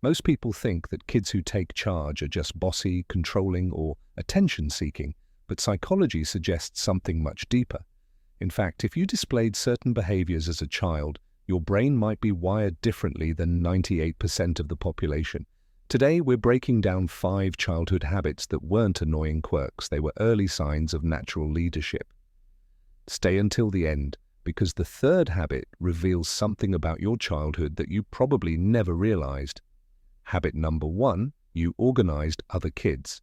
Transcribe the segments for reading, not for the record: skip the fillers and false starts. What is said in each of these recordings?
Most people think that kids who take charge are just bossy, controlling, or attention-seeking, but psychology suggests something much deeper. In fact, if you displayed certain behaviors as a child, your brain might be wired differently than 98% of the population. Today, we're breaking down 5 childhood habits that weren't annoying quirks. They were early signs of natural leadership. Stay until the end, because the third habit reveals something about your childhood that you probably never realized. Habit number 1, you organized other kids.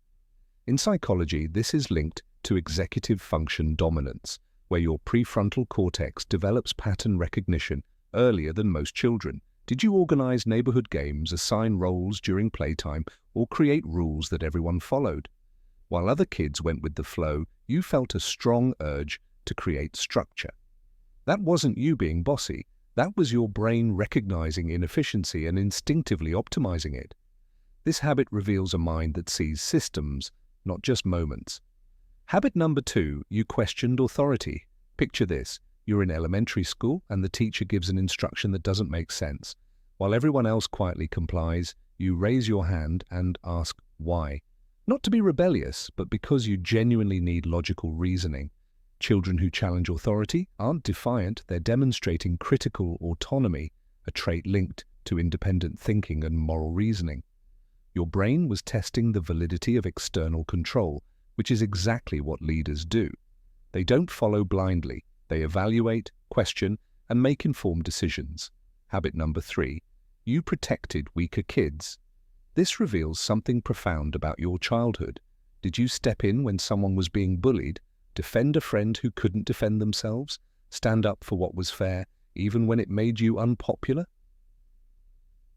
In psychology, this is linked to executive function dominance, where your prefrontal cortex develops pattern recognition earlier than most children. Did you organize neighborhood games, assign roles during playtime, or create rules that everyone followed? While other kids went with the flow, you felt a strong urge to create structure. That wasn't you being bossy. That was your brain recognizing inefficiency and instinctively optimizing it. This habit reveals a mind that sees systems, not just moments. Habit number 2, you questioned authority. Picture this. You're in elementary school and the teacher gives an instruction that doesn't make sense. While everyone else quietly complies, you raise your hand and ask why. Not to be rebellious, but because you genuinely need logical reasoning. Children who challenge authority aren't defiant, they're demonstrating critical autonomy, a trait linked to independent thinking and moral reasoning. Your brain was testing the validity of external control, which is exactly what leaders do. They don't follow blindly, they evaluate, question, and make informed decisions. Habit number 3, you protected weaker kids. This reveals something profound about your childhood. Did you step in when someone was being bullied? Defend a friend who couldn't defend themselves? Stand up for what was fair, even when it made you unpopular?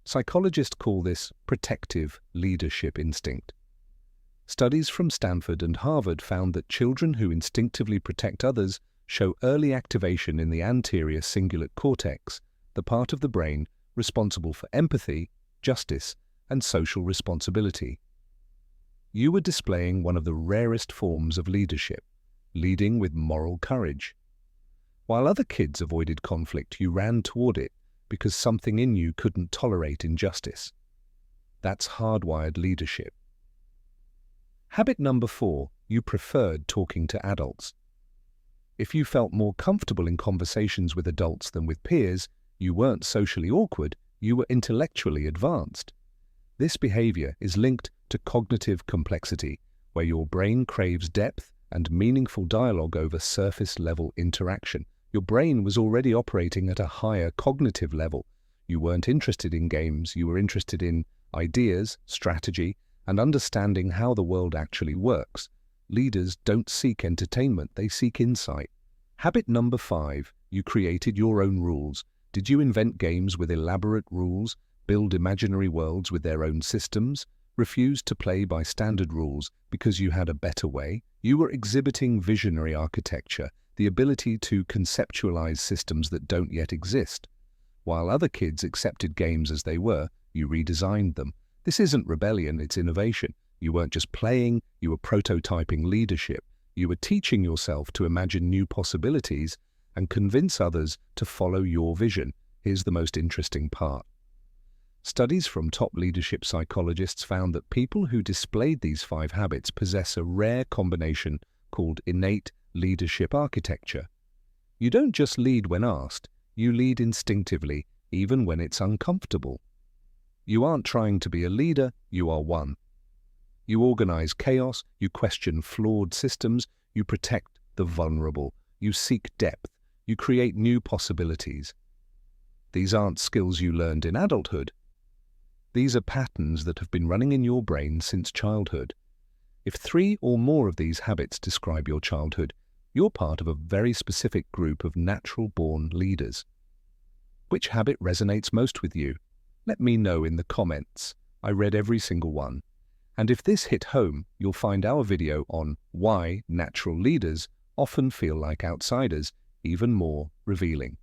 Psychologists call this protective leadership instinct. Studies from Stanford and Harvard found that children who instinctively protect others show early activation in the anterior cingulate cortex, the part of the brain responsible for empathy, justice, and social responsibility. You were displaying one of the rarest forms of leadership, leading with moral courage. While other kids avoided conflict, you ran toward it because something in you couldn't tolerate injustice. That's hardwired leadership. Habit number 4, you preferred talking to adults. If you felt more comfortable in conversations with adults than with peers, you weren't socially awkward, you were intellectually advanced. This behavior is linked to cognitive complexity, where your brain craves depth and meaningful dialogue over surface-level interaction. Your brain was already operating at a higher cognitive level. You weren't interested in games, you were interested in ideas, strategy, and understanding how the world actually works. Leaders don't seek entertainment, they seek insight. Habit number 5, you created your own rules. Did you invent games with elaborate rules, build imaginary worlds with their own systems, refuse to play by standard rules because you had a better way? You were exhibiting visionary architecture, the ability to conceptualize systems that don't yet exist. While other kids accepted games as they were, you redesigned them. This isn't rebellion, it's innovation. You weren't just playing, you were prototyping leadership. You were teaching yourself to imagine new possibilities and convince others to follow your vision. Here's the most interesting part. Studies from top leadership psychologists found that people who displayed these 5 habits possess a rare combination called innate leadership architecture. You don't just lead when asked, you lead instinctively, even when it's uncomfortable. You aren't trying to be a leader, you are one. You organize chaos, you question flawed systems, you protect the vulnerable, you seek depth, you create new possibilities. These aren't skills you learned in adulthood. These are patterns that have been running in your brain since childhood. If 3 or more of these habits describe your childhood, you're part of a very specific group of natural-born leaders. Which habit resonates most with you? Let me know in the comments. I read every single one. And if this hit home, you'll find our video on why natural leaders often feel like outsiders even more revealing.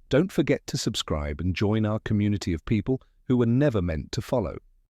Don't forget to subscribe and join our community of people who were never meant to follow.